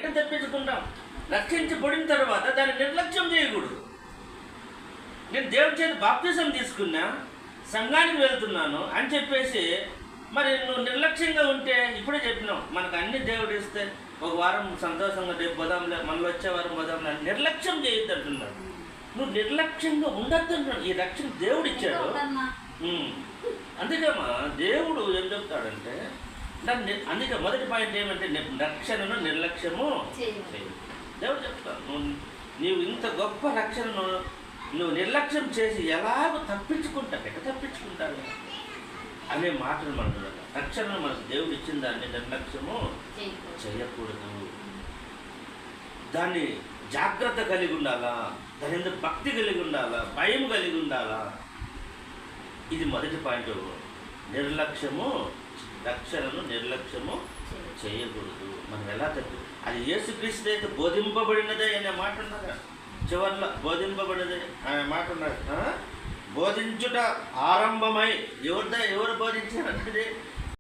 వెనక్కి తప్పించుకుంటాం. రక్షించబడిన తర్వాత దాన్ని నిర్లక్ష్యం చేయకూడదు. నేను దేవుడి చేతి బాప్తిజం తీసుకున్నా, సంఘానికి వెళ్తున్నాను అని చెప్పేసి మరి నువ్వు నిర్లక్ష్యంగా ఉంటే, ఇప్పుడే చెప్పినావు మనకు అన్ని దేవుడు ఇస్తే ఒక వారం సంతోషంగా రేపు బదాంలే, మనలో వచ్చే వారం బదాంలే, నిర్లక్ష్యం చేయొద్దు అంటున్నాడు. నువ్వు నిర్లక్ష్యంగా ఉండద్దు అంటున్నాడు. ఈ రక్షణ దేవుడు ఇచ్చాడు. అందుకేమా దేవుడు ఏం చెప్తాడంటే, అందుకే మొదటి పాయింట్ ఏమంటే రక్షణను నిర్లక్ష్యము చేయదు. దేవుడు చెప్తాను, నీవు ఇంత గొప్ప రక్షణను నువ్వు నిర్లక్ష్యం చేసి ఎలాగో తప్పించుకుంటావు, ఎక్కడ తప్పించుకుంటావు అనే మాటలు మనకు. రక్షణను మనకు దేవుడు ఇచ్చిన దాన్ని నిర్లక్ష్యము చేయకూడదు. దాన్ని జాగ్రత్త కలిగి ఉండాలా, దాని ఎందుకు భక్తి కలిగి ఉండాలా, భయం కలిగి ఉండాలా. ఇది మొదటి పాయింట్. నిర్లక్ష్యము, రక్షణను నిర్లక్ష్యము చేయకూడదు. మనం ఎలా తప్పు, అది యేసుక్రీస్తు అయితే బోధింపబడినదే అనే మాట ఉన్నదా, చివరిలో బోధింపబడినదే అనే మాట ఉన్నది. బోధించుట ఆరంభమై ఎవరు బోధించారంటే